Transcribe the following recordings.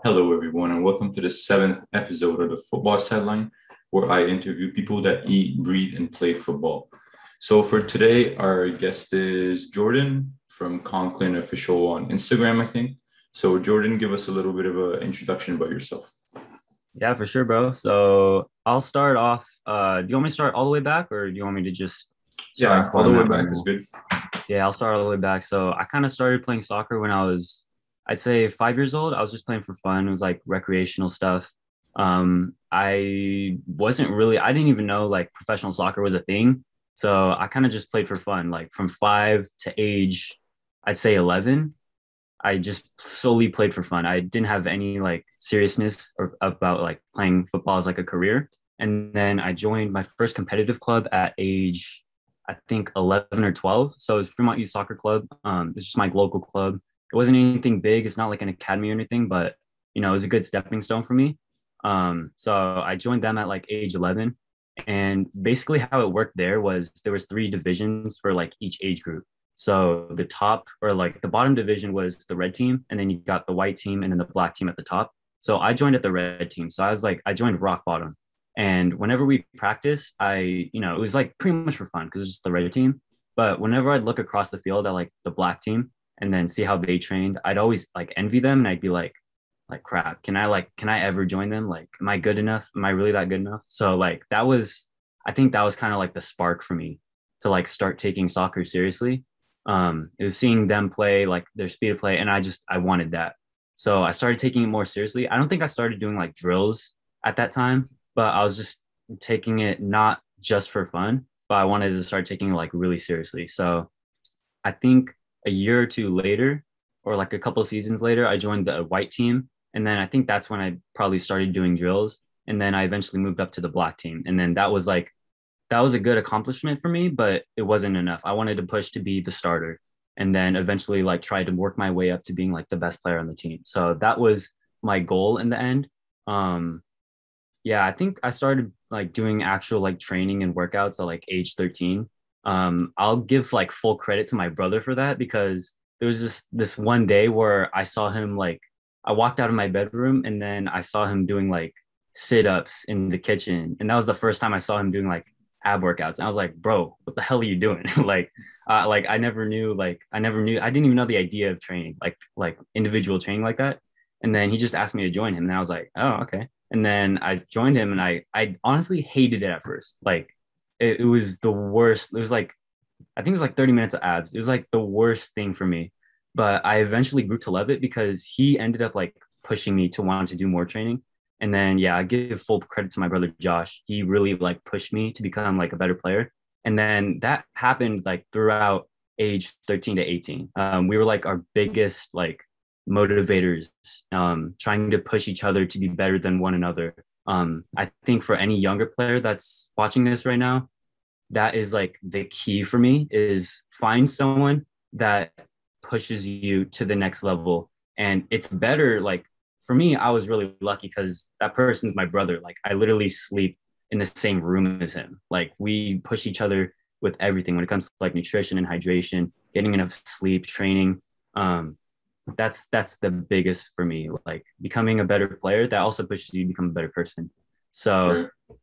Hello, everyone, and welcome to the seventh episode of the Football Sideline, where I interview people that eat, breathe, and play football. So for today, our guest is Jordan from ConklinOfficial on Instagram, I think. So Jordan, give us a little bit of an introduction about yourself. Yeah, for sure, bro. So I'll start off. Do you want me to start all the way back, or do you want me to just start Yeah, all the from way that back is level? good. Yeah, I'll start all the way back. So I kind of started playing soccer when I was, I'd say 5 years old. I was just playing for fun. It was like recreational stuff. I didn't even know like professional soccer was a thing. So I kind of just played for fun, like from 5 to age, I'd say 11. I just solely played for fun. I didn't have any like seriousness about like playing football as like a career. And then I joined my first competitive club at age, I think 11 or 12. So it was Fremont Youth Soccer Club. It's just my local club. It wasn't anything big. It's not like an academy or anything, but it was a good stepping stone for me. So I joined them at like age 11. And basically how it worked there was there was three divisions for like each age group. So the top or like the bottom division was the red team, and then you got the white team and then the black team at the top. So I joined at the red team. So I joined rock bottom. And whenever we practiced, it was like pretty much for fun because it's just the red team. But whenever I'd look across the field at like the black team and then see how they trained, I'd always like envy them and I'd be like crap, can I ever join them? Like, am I good enough? Am I really that good enough? So like I think that was kind of like the spark for me to like start taking soccer seriously. It was seeing them play, like their speed of play, and I wanted that. So I started taking it more seriously. I don't think I started doing like drills at that time, but I was just taking it not just for fun, but I wanted to start taking it like really seriously. So I think a year or two later, or like a couple of seasons later, I joined the white team. And then I think that's when I probably started doing drills. And then I eventually moved up to the black team. And then that was a good accomplishment for me, but it wasn't enough. I wanted to push to be the starter and then eventually like try to work my way up to being like the best player on the team. So that was my goal in the end. Um, yeah, I think I started like doing actual like training and workouts at like age 13. I'll give like full credit to my brother for that because there was just this one day where I saw him like I walked out of my bedroom and then I saw him doing like sit-ups in the kitchen. And that was the first time I saw him doing like ab workouts. And I was like, bro, what the hell are you doing? Like I didn't even know the idea of training, like individual training like that. And then he just asked me to join him. And I was like, oh, okay. And then I joined him and I honestly hated it at first. Like it was the worst. It was like, I think it was like 30 minutes of abs. It was like the worst thing for me. But I eventually grew to love it because he ended up like pushing me to want to do more training. And then, yeah, I give full credit to my brother Josh. He really like pushed me to become like a better player. And then that happened like throughout age 13 to 18. We were like our biggest like motivators, trying to push each other to be better than one another. I think for any younger player that's watching this right now, that is like the key for me is find someone that pushes you to the next level. And it's better, like for me, I was really lucky because that person's my brother. Like I literally sleep in the same room as him. Like we push each other with everything when it comes to like nutrition and hydration, getting enough sleep, training. Um, that's the biggest for me. Like becoming a better player that also pushes you to become a better person. So Right.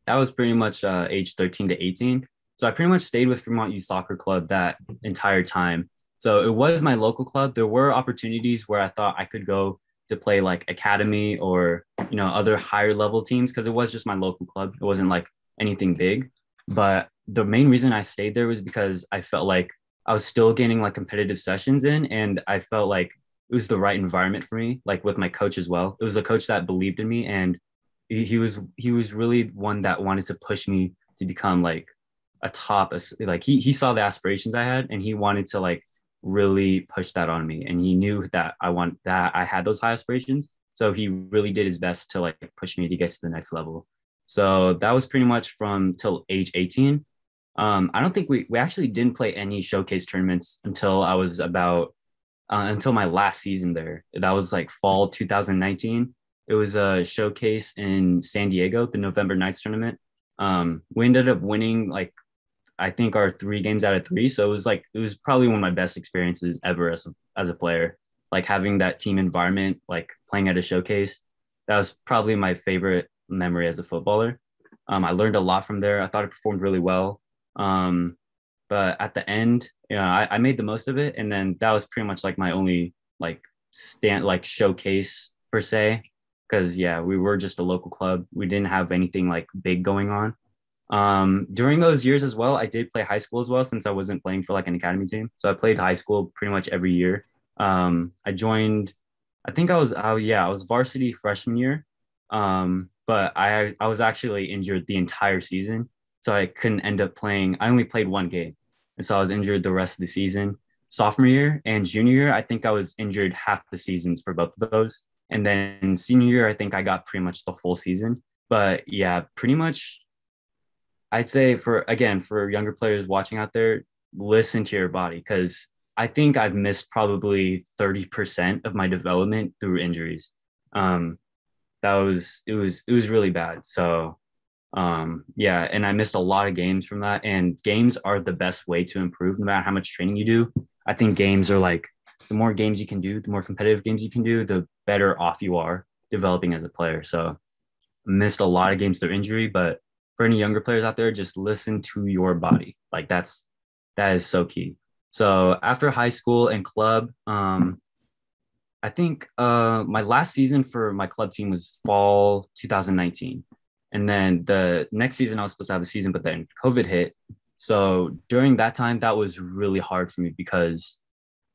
that was pretty much age 13 to 18. So I pretty much stayed with Fremont Youth Soccer Club that entire time. So it was my local club. There were opportunities where I thought I could go to play like academy or other higher level teams because it was just my local club. It wasn't like anything big. But the main reason I stayed there was because I felt like I was still getting like competitive sessions in, and I felt like it was the right environment for me, like with my coach as well. It was a coach that believed in me, and he was really one that wanted to push me to become like a top, like he saw the aspirations I had and he wanted to like really push that on me, and he knew that I had those high aspirations, so he really did his best to like push me to get to the next level. So that was pretty much from till age 18. I don't think we actually didn't play any showcase tournaments until I was about until my last season there. That was like fall 2019. It was a showcase in San Diego, the November Nights tournament. We ended up winning like I think our 3 games out of 3. So it was probably one of my best experiences ever as a player. like having that team environment, like playing at a showcase. That was probably my favorite memory as a footballer. I learned a lot from there. I thought I performed really well. Um, but at the end, I made the most of it. And then that was pretty much like my only like like showcase per se. Cause yeah, we were just a local club. We didn't have anything like big going on. During those years as well, I did play high school as well since I wasn't playing for like an academy team. So I played high school pretty much every year. I joined, I think I was, oh yeah, I was varsity freshman year. But I was actually injured the entire season, so I couldn't end up playing. I only played one game, and so I was injured the rest of the season. Sophomore year and junior year, I think I was injured half the seasons for both of those. And then senior year, I think I got pretty much the full season. But yeah, pretty much I'd say for younger players watching out there, listen to your body because I think I've missed probably 30% of my development through injuries. Um, it was really bad. So yeah, and I missed a lot of games from that. And games are the best way to improve no matter how much training you do. I think games are like the more games you can do, the more competitive games you can do, the better off you are developing as a player. So missed a lot of games through injury, but for any younger players out there, just listen to your body. Like that is so key. So after high school and club, I think my last season for my club team was fall 2019. And then the next season I was supposed to have a season, but then COVID hit. So during that time, that was really hard for me because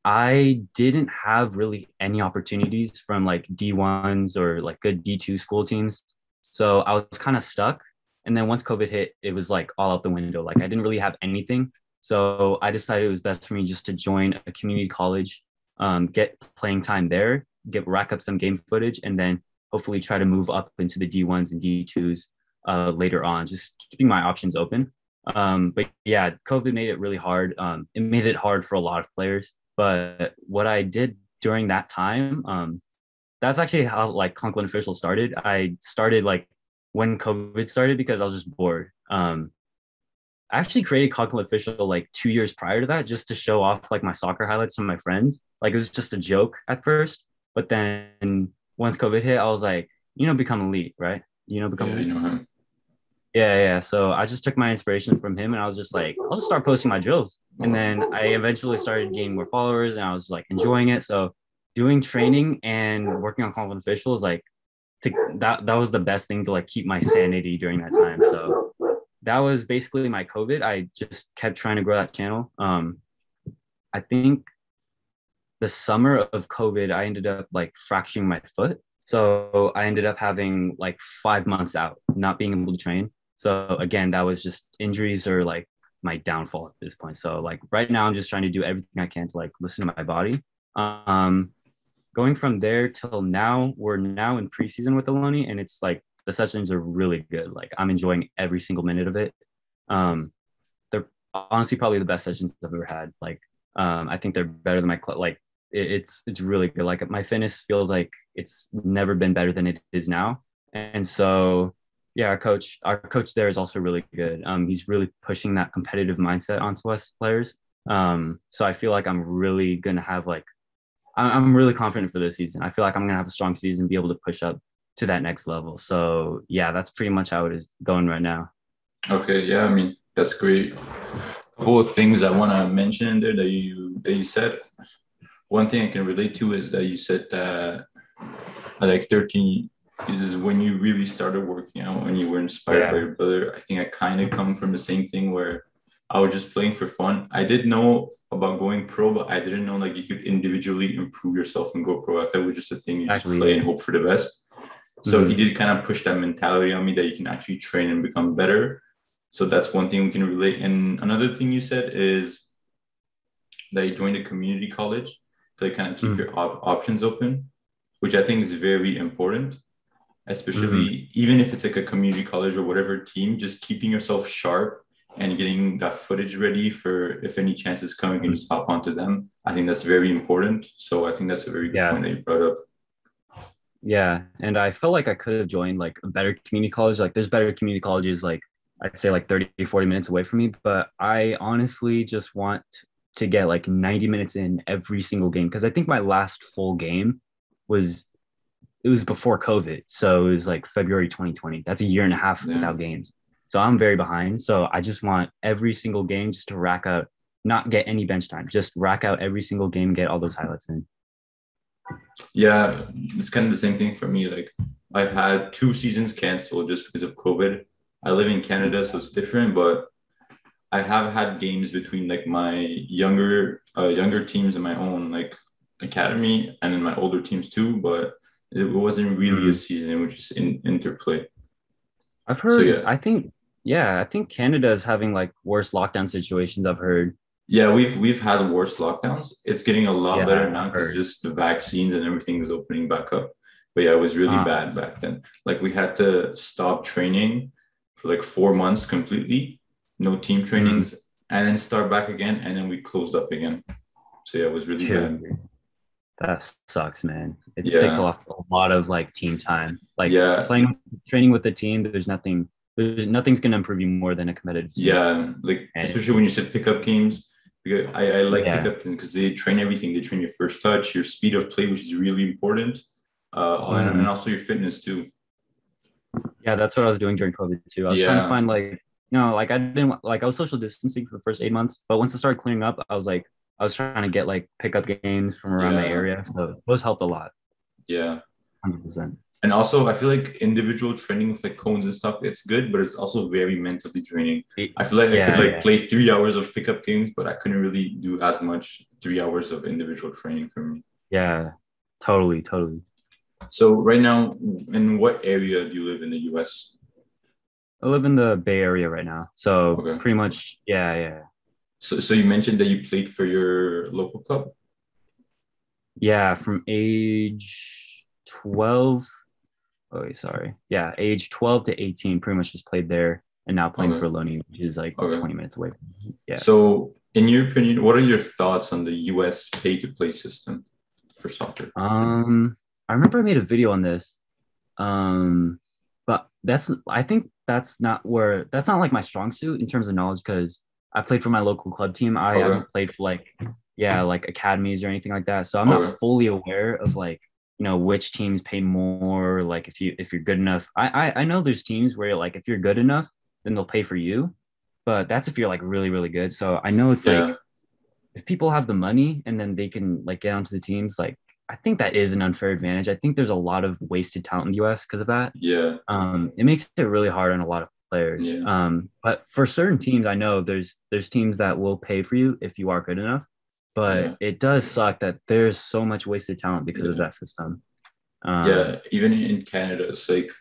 I didn't have really any opportunities from like D1s or like good D2 school teams. So I was kind of stuck. And then once COVID hit, it was like all out the window. Like I didn't really have anything. So I decided it was best for me just to join a community college, get playing time there, get rack up some game footage, and then hopefully try to move up into the D1s and D2s later on, just keeping my options open. But yeah, COVID made it really hard. It made it hard for a lot of players. But what I did during that time, that's actually how like ConklinOfficial started. I started like when COVID started because I was just bored. I actually created ConklinOfficial like 2 years prior to that just to show off like my soccer highlights to my friends. Like it was just a joke at first, but then once COVID hit, I was like, become elite, right? Become Yeah, I elite. know him. Yeah, yeah. So I just took my inspiration from him and I was just like, I'll just start posting my drills. And then I eventually started gaining more followers and I was like enjoying it. So doing training and working on ConklinOfficial is like that was the best thing to like keep my sanity during that time. So that was basically my COVID. I just kept trying to grow that channel. I think the summer of COVID, I ended up like fracturing my foot. So I ended up having like 5 months out, not being able to train. So again, that was just injuries or like my downfall at this point. So like right now, I'm just trying to do everything I can to like listen to my body. Um, Going from there till now, we're now in preseason with Aloni, and it's like the sessions are really good. Like I'm enjoying every single minute of it. They're honestly probably the best sessions I've ever had. Like I think they're better than my like it's really good. Like my fitness feels like it's never been better than it is now. And so yeah, our coach there is also really good. He's really pushing that competitive mindset onto us players. So I feel like I'm really gonna have like I'm really confident for this season. I feel like I'm gonna have a strong season, be able to push up to that next level. So yeah, that's pretty much how it is going right now. Okay, yeah, I mean that's great. A couple of things I want to mention in there that you said. One thing I can relate to is that you said that at like 13 is when you really started working out, when you were inspired by Yeah, your brother. I think I kind of come from the same thing where I was just playing for fun. I did know about going pro, but I didn't know like you could individually improve yourself and go pro. I thought it was just a thing you just exactly. play Yeah. and hope for the best. So he Hmm. did kind of push that mentality on me that you can actually train and become better. So that's one thing we can relate. And another thing you said is that you joined a community college to kind of keep Hmm. your options open, which I think is very important, Hmm. especially even if it's like a community college or whatever team, just keeping yourself sharp and getting that footage ready for if any chances come, you can just hop onto them. I think that's very important. So I think that's a very good Yeah. point that you brought up. Yeah. And I felt like I could have joined like a better community college. Like there's better community colleges like I'd say like 30, 40 minutes away from me. But I honestly just want to get like 90 minutes in every single game. Because I think my last full game was it was before COVID. So it was like February 2020. That's a year and a half Yeah. without games. So I'm very behind. So I just want every single game just to rack out, not get any bench time, just rack out every single game, get all those highlights in. Yeah, it's kind of the same thing for me. Like I've had 2 seasons canceled just because of COVID. I live in Canada, so it's different, but I have had games between like my younger teams in my own like academy and then my older teams too, but it wasn't really a Mm. season, it was just in interplay. I've So heard, yeah. I think Canada is having like worse lockdown situations. I've heard. Yeah, we've had worse lockdowns. It's getting a lot better Yeah, now I've because heard. just the vaccines and everything is opening back up. But yeah, it was really Uh, bad back then. Like we had to stop training for like 4 months completely, no team mm, trainings, and then start back again, and then we closed up again. So yeah, it was really bad. dude, that sucks, man. It takes Yeah, a lot of like team time. Like yeah, training with the team, there's nothing's gonna improve you more than a competitive team. yeah. Like And especially when you said pickup games, because I like yeah, pickup games because they train everything. They train your first touch, your speed of play, which is really important, and mhm. also your fitness too. Yeah, that's what I was doing during COVID too. I was trying to Yeah, find like I didn't like I was social distancing for the first 8 months, but once it started clearing up, I was trying to get like pickup games from around my yeah, area. So those helped a lot, yeah. 100%. And also, I feel like individual training with like cones and stuff, it's good, but it's also very mentally draining. I feel like I could Yeah, like yeah, play 3 hours of pickup games, but I couldn't really do as much 3 hours of individual training for me. yeah. Totally, totally. So right now, in what area do you live in the US? I live in the Bay Area right now. So Okay. pretty much, yeah, yeah. So you mentioned that you played for your local club? Yeah, from age 12. Oh, wait, sorry. Yeah, age 12 to 18, pretty much just played there and now playing Okay. for Loni, which is like Okay. 20 minutes away from me. Yeah. So in your opinion, what are your thoughts on the US pay to play system for soccer? I remember I made a video on this. Um, but I think that's not like my strong suit in terms of knowledge because I played for my local club team. I Okay. haven't played for like, yeah, like academies or anything like that. So I'm not Okay. fully aware of like, which teams pay more, like if you're good enough. I know there's teams where like if you're good enough, then they'll pay for you. But that's if you're like really, really good. So I know it's like Yeah. if people have the money and then they can like get onto the teams, like I think that is an unfair advantage. I think there's a lot of wasted talent in the US because of that. Yeah. It makes it really hard on a lot of players. Yeah. But for certain teams, I know there's teams that will pay for you if you are good enough. But Yeah. it does suck that there's so much wasted talent because of Yeah. that system. Yeah. Even in Canada, it's like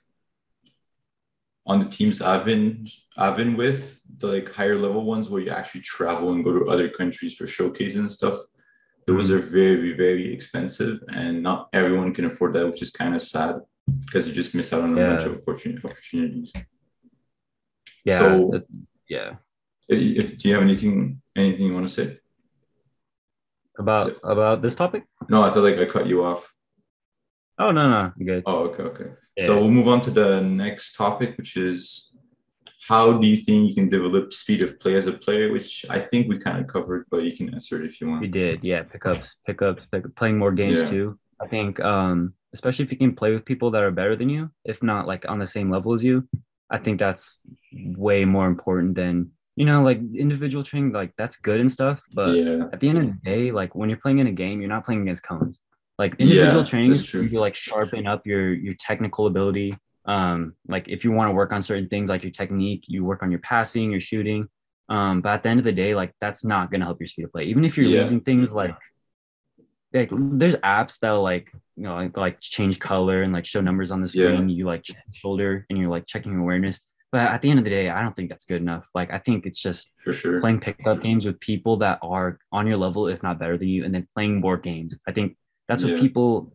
on the teams I've been with, the like higher level ones where you actually travel and go to other countries for showcases and stuff. Those Mm, are very, very expensive and not everyone can afford that, which is kind of sad because you just miss out on a bunch yeah, of opportunities. yeah, So yeah. if do you have anything you want to say? About this topic? No, I feel like I cut you off. Oh no, I'm good. Oh, okay, okay. So Yeah, we'll move on to the next topic, which is how do you think you can develop speed of play as a player, which I think we kind of covered, but you can answer it if you we want. did. Yeah, playing more games Yeah, too. I think especially if you can play with people that are better than you, if not like on the same level as you, I think that's way more important than, like individual training, like that's good and stuff, but yeah, at the end of the day, like when you're playing in a game, you're not playing against cones. Like individual yeah, training that's is for you true. to like sharpen up your technical ability. Like if you want to work on certain things like your technique, you work on your passing, your shooting. But at the end of the day, like that's not gonna help your speed of play. Even if you're Yeah, losing things like there's apps that'll like like change color and like show numbers on the yeah, screen. You like check shoulder and you're like checking your awareness. But at the end of the day, I don't think that's good enough. Like I think it's just for sure. playing pickup games with people that are on your level, if not better than you, and then playing more games. I think that's what Yeah, people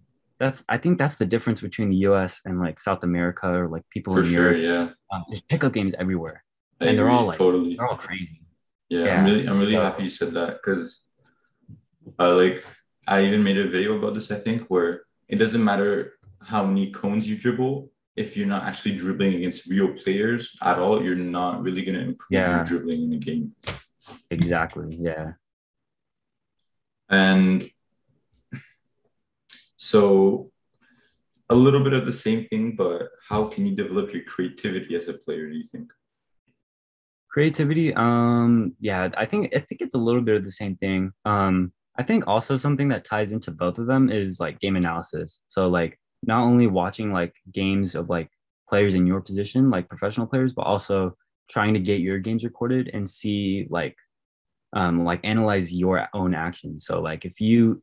I think that's the difference between the US and like South America or like people for in sure. Europe. Yeah, There's pickup games everywhere. I And agree totally. they're all crazy. Yeah, I'm Yeah. really, I'm really happy So you said that because like I even made a video about this, I think, where it doesn't matter how many cones you dribble. If you're not actually dribbling against real players at all, you're not really going to improve your yeah, dribbling in the game. exactly. Yeah. And so a little bit of the same thing, but how can you develop your creativity as a player, do you think? Creativity, yeah, I think it's a little bit of the same thing. I think also something that ties into both of them is like game analysis. So like not only watching like games of like players in your position, like professional players, but also trying to get your games recorded and see like analyze your own actions. So like if you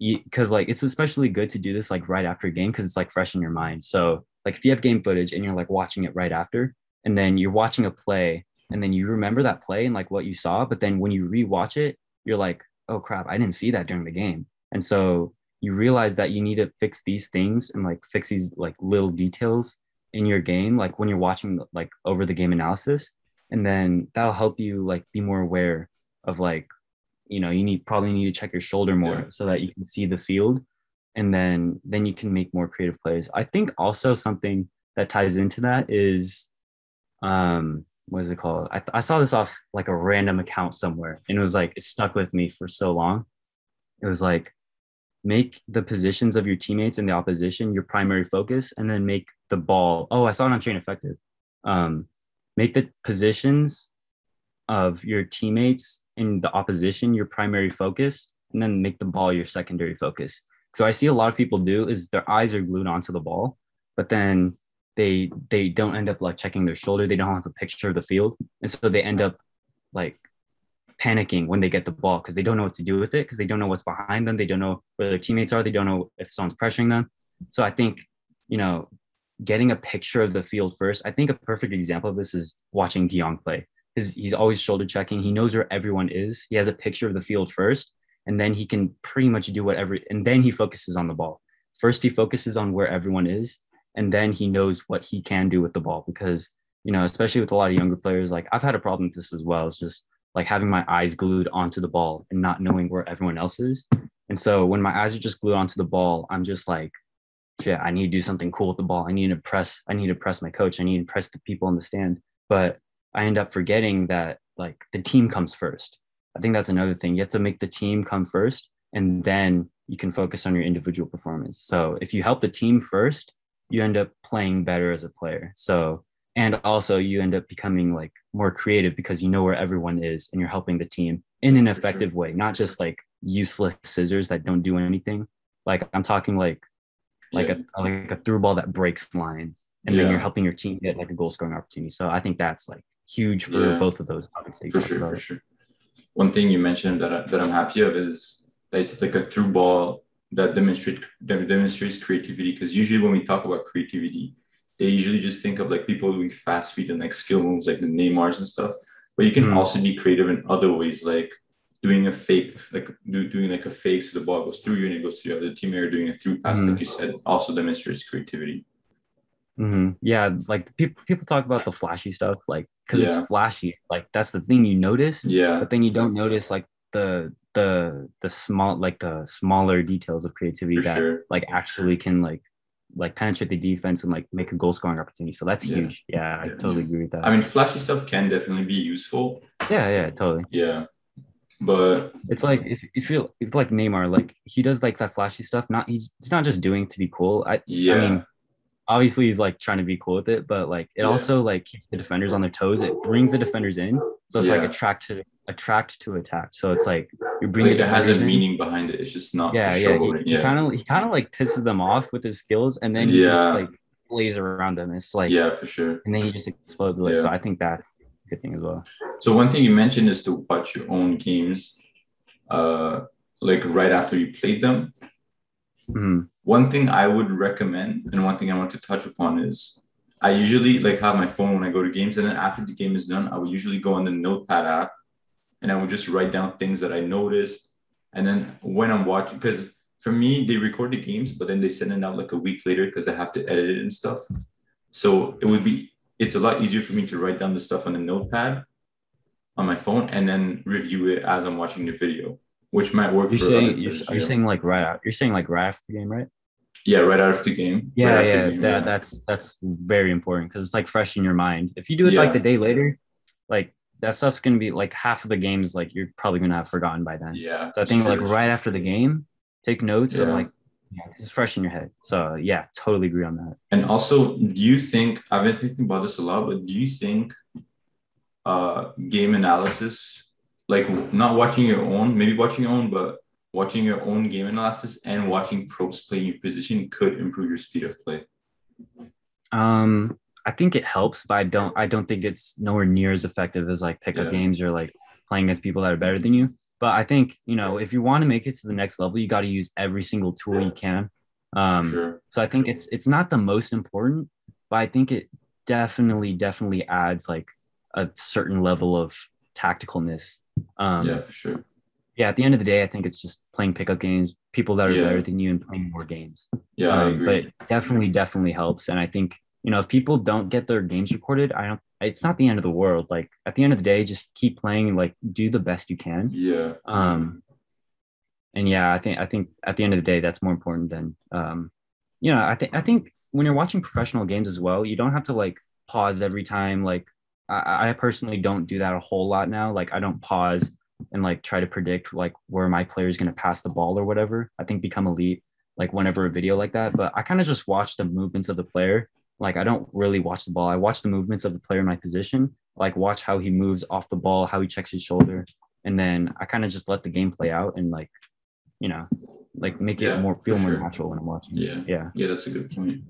because like it's especially good to do this like right after a game because it's like fresh in your mind. So like if you have game footage and you're like watching it right after, and then you're watching a play, and then you remember that play and like what you saw, but then when you rewatch it, you're like, oh crap, I didn't see that during the game. And so you realize that you need to fix these things and like fix these like little details in your game, like when you're watching like over the game analysis, and then that'll help you like be more aware of like you probably need to check your shoulder Yeah. more so that you can see the field, and then you can make more creative plays. I think also something that ties into that is what is it called? I saw this off like a random account somewhere, and it was like it stuck with me for so long. It was like make the positions of your teammates in the opposition your primary focus, and then make the ball. Oh, I saw it on Train Effective. Um, make the positions of your teammates in the opposition your primary focus, and then make the ball your secondary focus. So I see a lot of people do is their eyes are glued onto the ball, but then they don't end up like checking their shoulder. They don't have a picture of the field, and so they end up like panicking when they get the ball because they don't know what to do with it because they don't know what's behind them. They don't know where their teammates are. They don't know if someone's pressuring them. So I think you know getting a picture of the field first. I think a perfect example of this is watching De Jong play. He's always shoulder checking. He knows where everyone is. He has a picture of the field first, and then he can pretty much do whatever. And then he focuses on the ball. First, he focuses on where everyone is, and then he knows what he can do with the ball. Because especially with a lot of younger players, like I've had a problem with this as well. It's just like having my eyes glued onto the ball and not knowing where everyone else is. And so when my eyes are just glued onto the ball, I'm just like, shit, I need to do something cool with the ball. I need to press my coach. I need to press the people in the stand. But I end up forgetting that like the team comes first. I think that's another thing. You have to make the team come first, and then you can focus on your individual performance. So if you help the team first, you end up playing better as a player. So, and also you end up becoming like more creative because you know where everyone is and you're helping the team in an effective way, not just like useless scissors that don't do anything. Like I'm talking like a through ball that breaks lines, and then you're helping your team get like a goal scoring opportunity. So I think that's like huge for both of those topics that you talked about. For sure. One thing you mentioned that I'm happy of is that it's like a through ball that demonstrates creativity. Because usually when we talk about creativity, they usually just think of like people doing fast feet and like skill moves like the Neymars and stuff. But you can also be creative in other ways, like doing a fake, like doing like a fake so the ball goes through you and it goes to the other teammate, or doing a through pass, like you said, also demonstrates creativity. Yeah, like people talk about the flashy stuff, like because it's flashy. Like that's the thing you notice, but then you don't notice like the small like the smaller details of creativity that like actually can like penetrate the defense and like make a goal scoring opportunity. So that's huge. Yeah, I totally agree with that. I mean, flashy stuff can definitely be useful. Yeah, totally. Yeah, but it's like if like Neymar, like he does like that flashy stuff. He's not just doing it to be cool. I mean, obviously he's like trying to be cool with it, but like it also like keeps the defenders on their toes. It brings the defenders in, so it's like attract to attack. So it's like you bring like the it has a in. meaning behind it. It's just not for He kind of like pisses them off with his skills, and then he just like plays around them. It's like for sure, and then he just explodes. Like so, I think that's a good thing as well. So one thing you mentioned is to watch your own games, like right after you played them. One thing I would recommend, and one thing I want to touch upon is, I usually like have my phone when I go to games, and then after the game is done, I would usually go on the Notepad app, and I would just write down things that I noticed. And then when I'm watching, because for me, they record the games, but then they send it out like a week later because I have to edit it and stuff. So it's a lot easier for me to write down the stuff on the Notepad on my phone and then review it as I'm watching the video, which might work for other players. Are you saying like right out? You're saying like right after the game, right? Yeah, right out of the game. That's very important because it's like fresh in your mind. If you do it like the day later, like that stuff's gonna be like half of the games, like you're probably gonna have forgotten by then. Yeah, So I it's think like true. It's right true. after the game, take notes of Yeah. like, yeah, it's fresh in your head. So yeah, totally agree on that. And also, do you think, I've been thinking about this a lot, but do you think game analysis, like not watching your own, maybe watching your own, but watching your own game analysis and watching pros play your position could improve your speed of play? I think it helps, but I don't think it's nowhere near as effective as like pickup Yeah, games or like playing against people that are better than you. But I think, if you want to make it to the next level, you got to use every single tool you can. for Um, sure. so I think it's not the most important, but I think it definitely adds like a certain level of tacticalness. Yeah, Um, for sure. yeah, at the end of the day, I think it's just playing pickup games, people that are better Yeah, than you and playing more games. yeah, I But agree. it definitely helps. And I think, if people don't get their games recorded, it's not the end of the world. Like at the end of the day, just keep playing and like do the best you can. Yeah, Um, and yeah, I think at the end of the day, that's more important than, I think when you're watching professional games as well, you don't have to like pause every time. Like I personally don't do that a whole lot now. Like I don't pause and like try to predict like where my player is going to pass the ball or whatever. I think become elite like whenever a video like that. But I kind of just watch the movements of the player. Like I don't really watch the ball. I watch the movements of the player in my position. Like watch how he moves off the ball, how he checks his shoulder, and then I kind of just let the game play out and like you know, like make it yeah, more for feel more sure. natural when I'm watching it. Yeah, Yeah. yeah, that's a good point.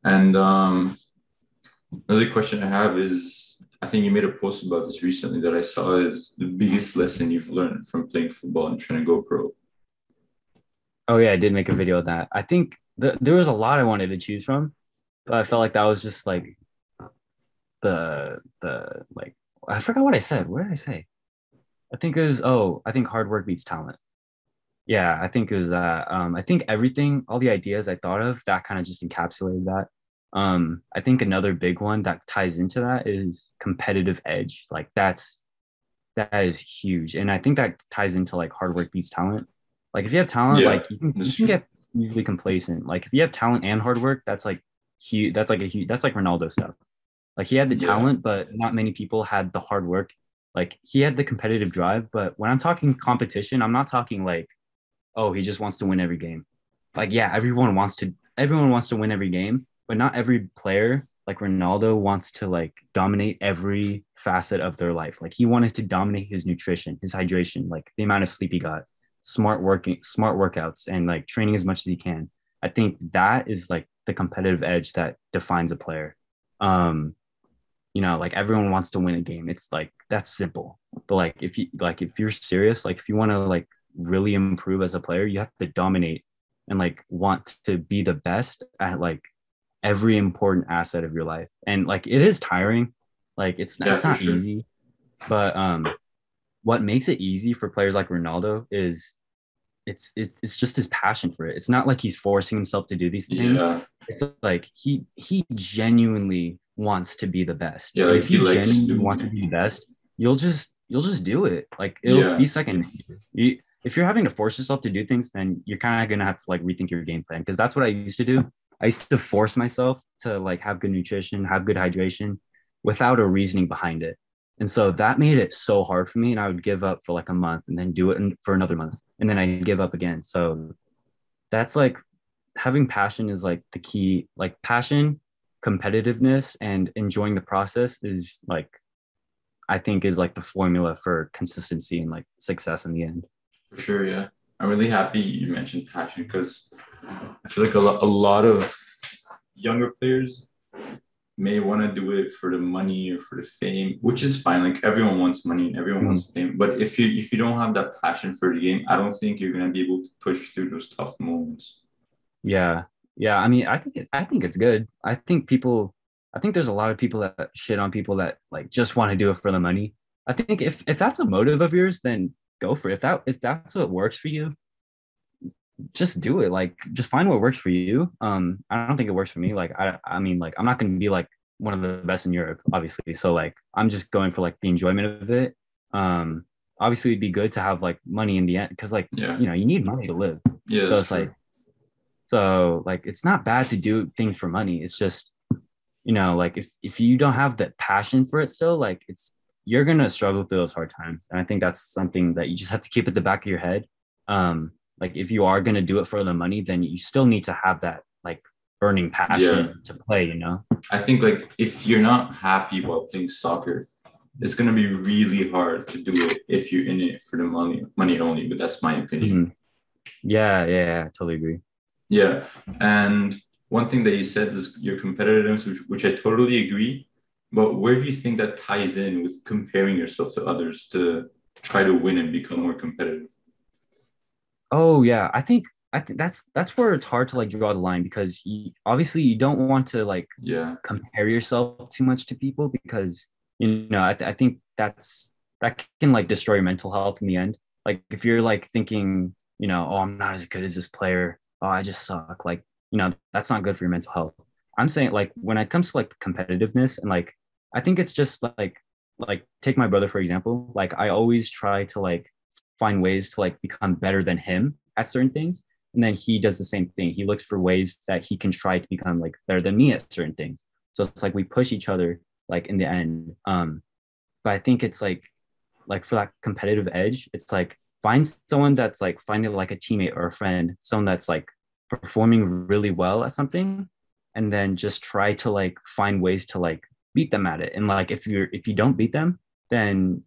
And another question I have is, I think you made a post about this recently that I saw is the biggest lesson you've learned from playing football and trying to go pro. Oh yeah, I did make a video of that. I think there was a lot I wanted to choose from, but I felt like that was just like the like I forgot what I said. What did I say? I think it was I think hard work beats talent. Yeah, I think it was that. I think everything, all the ideas I thought of, that kind of just encapsulated that. I think another big one that ties into that is competitive edge. Like that is huge. And I think that ties into like hard work beats talent. Like if you have talent, Yeah, like you that's can true. get easily complacent. Like if you have talent and hard work, that's like huge. That's like Ronaldo stuff. Like he had the Yeah, talent, but not many people had the hard work. Like he had the competitive drive, but when I'm talking competition, I'm not talking like, oh, he just wants to win every game. Like yeah, everyone wants to win every game, but not every player like Ronaldo wants to like dominate every facet of their life. Like he wanted to dominate his nutrition, his hydration, like the amount of sleep he got, smart workouts, and like training as much as he can. I think that is like the competitive edge that defines a player. Um, like everyone wants to win a game. It's like that's simple. But if you're serious, like if you want to like really improve as a player, you have to dominate and like want to be the best at like every important asset of your life. And like it is tiring. Like yeah, it's for not sure. easy, but what makes it easy for players like Ronaldo is it's just his passion for it. It's not like he's forcing himself to do these things. Yeah, It's like he genuinely wants to be the best. yeah, And like if he you likes genuinely doing want to it. be the best, you'll just do it. Like it'll be Yeah, second nature. If you're having to force yourself to do things, then you're kind of gonna have to like rethink your game plan because that's what I used to do. I used to force myself to like have good nutrition, have good hydration without a reasoning behind it. And so that made it so hard for me. And I would give up for like a month and then do it for another month. And then I give up again. So that's like having passion is like the key. Like passion, competitiveness, and enjoying the process is like, I think is like the formula for consistency and like success in the end. for sure. Yeah, I'm really happy you mentioned passion because I feel like a lot of younger players may want to do it for the money or for the fame, which is fine. Like everyone wants money and everyone Mm. wants fame. But if you don't have that passion for the game, I don't think you're gonna be able to push through those tough moments. Yeah. Yeah. I mean, I think it's good. I think there's a lot of people that shit on people that like just want to do it for the money. I think if that's a motive of yours, then go for it. If that's what works for you, just do it. Like just find what works for you. I don't think it works for me. Like I mean like I'm not gonna be like one of the best in Europe, obviously. So like I'm just going for like the enjoyment of it. Um Obviously it'd be good to have like money in the end because like Yeah, you need money to live. yeah, So that's it's like true. it's not bad to do things for money. It's just, like if you don't have that passion for it still, like you're gonna struggle through those hard times, and I think that's something that you just have to keep at the back of your head. Like if you are gonna do it for the money, then you still need to have that like burning Yeah. passion to play. You know. I think like if you're not happy while playing soccer, it's gonna be really hard to do it if you're in it for the money only. But that's my opinion. Mhm. Yeah, I totally agree. Yeah, and one thing that you said is your competitiveness, which I totally agree. But where do you think that ties in with comparing yourself to others to try to win and become more competitive? Oh yeah, I think that's where it's hard to like draw the line because obviously you don't want to like Yeah, compare yourself too much to people because I think that can like destroy your mental health in the end. Like if you're like thinking, oh, I'm not as good as this player. Oh, I just suck. Like, that's not good for your mental health. I'm saying like when it comes to like competitiveness and like I think it's just like take my brother for example. Like I always try to like find ways to like become better than him at certain things. And then he does the same thing. He looks for ways that he can try to become like better than me at certain things. So it's like we push each other like in the end. But I think it's like for that competitive edge, it's like find someone that's like finding like a teammate or a friend, someone that's like performing really well at something, and then just try to like find ways to like beat them at it. And like if you don't beat them, then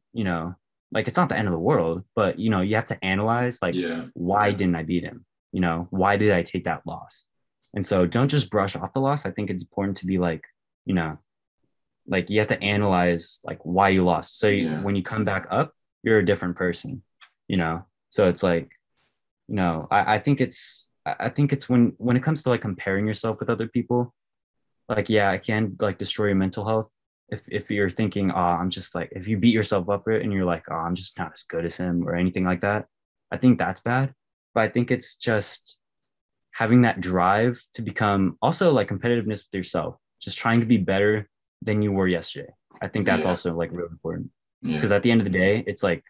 like it's not the end of the world, but you have to analyze like yeah, why didn't I beat him? Why did I take that loss? And so don't just brush off the loss. I think it's important to be you know, like you have to analyze like why you lost. So yeah, when you come back up, you're a different person. So it's like, I think it's when it comes to like comparing yourself with other people, like yeah, it can like destroy your mental health. If you're thinking, oh, I'm just like if you beat yourself up and you're like, oh, I'm just not as good as him or anything like that, I think that's bad. But I think it's just having that drive to become also like competitiveness with yourself, just trying to be better than you were yesterday. I think that's yeah, also like really important yeah, because at the end of the day, it's like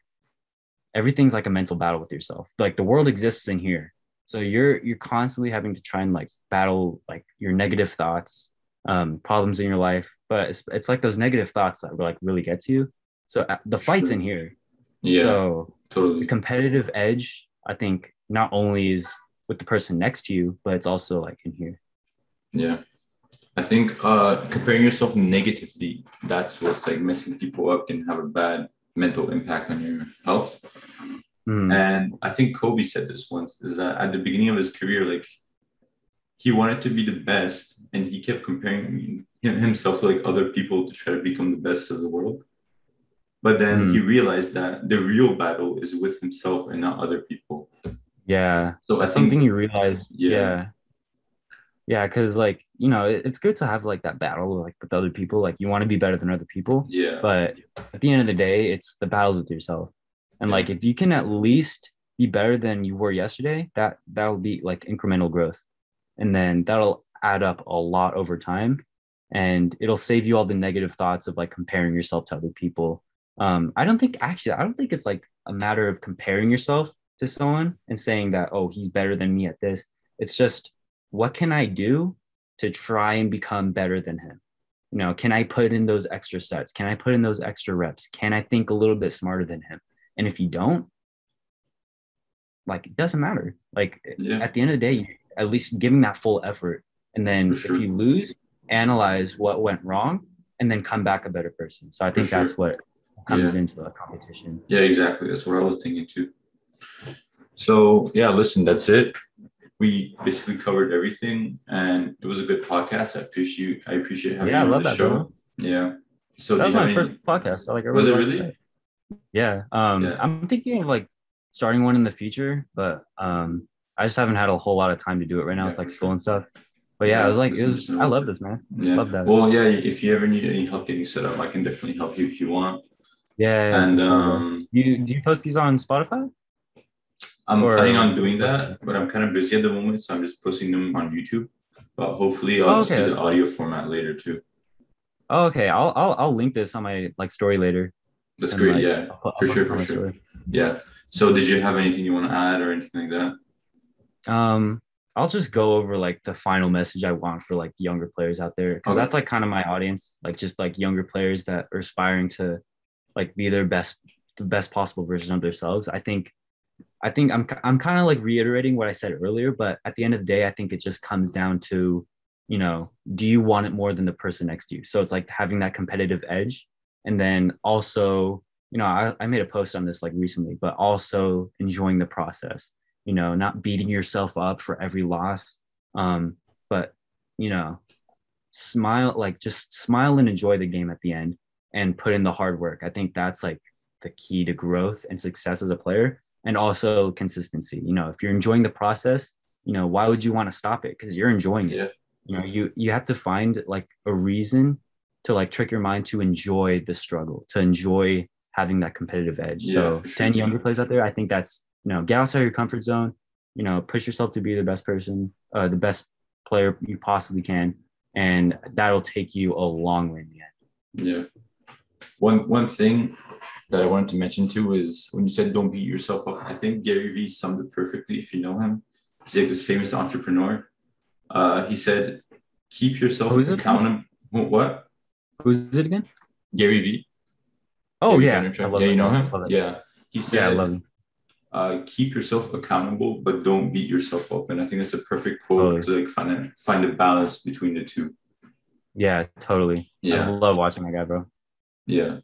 everything's like a mental battle with yourself. Like the world exists in here. So you're constantly having to try and like battle like your negative thoughts, problems in your life. But it's like those negative thoughts that like really get to you. So the fight's in sure. here. Yeah, So the totally. competitive edge, I think, not only is with the person next to you, but it's also like in here. Yeah. I think comparing yourself negatively, that's what's like messing people up, can have a bad mental impact on your health. Mm, And I think Kobe said this once, is that at the beginning of his career, like he wanted to be the best and he kept comparing himself to like other people to try to become the best of the world. But then he mm. realized that the real battle is with himself and not other people. Yeah, So I that's something think, you realize. yeah, Yeah, yeah, because like it's good to have like that battle like with other people. Like you want to be better than other people, yeah, but at the end of the day, it's the battles with yourself. And yeah, like if you can at least be better than you were yesterday, that'll be like incremental growth, and then that'll add up a lot over time, and it'll save you all the negative thoughts of like comparing yourself to other people. I don't think it's like a matter of comparing yourself to someone and saying that, oh, he's better than me at this. It's just what can I do to try and become better than him? Can I put in those extra sets? Can I put in those extra reps? Can I think a little bit smarter than him? And if you don't, like, it doesn't matter. Like, yeah, at the end of the day, at least giving that full effort. And for then if sure, you lose, analyze what went wrong and then come back a better person. So I for think that's sure. what comes Yeah, into the competition. yeah, exactly. That's what I was thinking too. So yeah, listen, that's it. We basically covered everything, and it was a good podcast. I appreciate having Yeah, I you on love the that, bro. show. Yeah. So That do was you have my first any? podcast. I Was really it like really? that. Yeah. Yeah. I'm thinking of like starting one in the future, but I just haven't had a whole lot of time to do it right now Yeah, with for like school sure. and stuff. But yeah, Yeah, it that's was I understandable. love this, man. Yeah. Love that. Well, yeah. If you ever need any help getting set up, I can definitely help you if you want. Yeah, for And sure, bro. Do you post these on Spotify I'm planning or on where do you doing post that, them? but I'm kind of busy at the moment, so I'm just posting them on YouTube. But hopefully, I'll Oh, just okay, do that's the cool. audio format later too. Oh, okay. I'll link this on my like story later That's and great. like Yeah, I'll for post sure, it on for my sure. story. Yeah. So, did you have anything you want to add or anything like that? Um, I'll just go over like the final message I want for like younger players out there because that's Okay. like kind of my audience, like just like younger players that are aspiring to like be the best possible version of themselves. I think I'm kind of like reiterating what I said earlier, but at the end of the day, I think it just comes down to, do you want it more than the person next to you? So it's like having that competitive edge. And then also, I made a post on this like recently, but also enjoying the process, not beating yourself up for every loss. But, you know, smile, like just smile and enjoy the game at the end and put in the hard work. I think that's like the key to growth and success as a player, and also consistency. If you're enjoying the process, why would you want to stop it? Because you're enjoying it. Yeah. You have to find like a reason to like trick your mind to enjoy the struggle, to enjoy having that competitive edge. Yeah, So for to sure. any younger players out there, I think that's, get outside your comfort zone, push yourself to be the best person, the best player you possibly can. And that'll take you a long way in the end. Yeah. One thing that I wanted to mention too is when you said don't beat yourself up, I think Gary Vee summed it perfectly if you know him. He's like this famous entrepreneur. He said, keep yourself Who is it again? accountable. What? Who is it again? Gary Vee. Oh Gary yeah, I Vaynerchuk. love Yeah, you that know guy. him? Love that guy. Yeah. He Yeah, I love said, him. keep yourself accountable, but don't beat yourself up. And I think that's a perfect quote Totally. to like find a balance between the two. Yeah, totally. I Yeah. love watching that guy, bro. Yeah.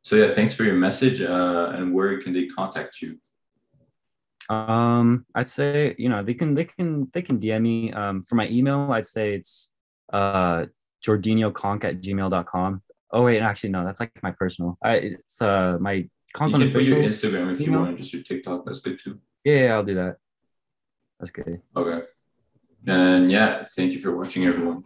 So yeah, thanks for your message. And where can they contact you? I'd say, they can DM me. For my email, I'd say it's jordinioconk@gmail.com. Oh wait, actually no, that's like my personal. It's my You can put your ConklinOfficial Instagram if you email. want, just your TikTok. That's good too. Yeah, I'll do that. That's good. Okay. And yeah, thank you for watching, everyone.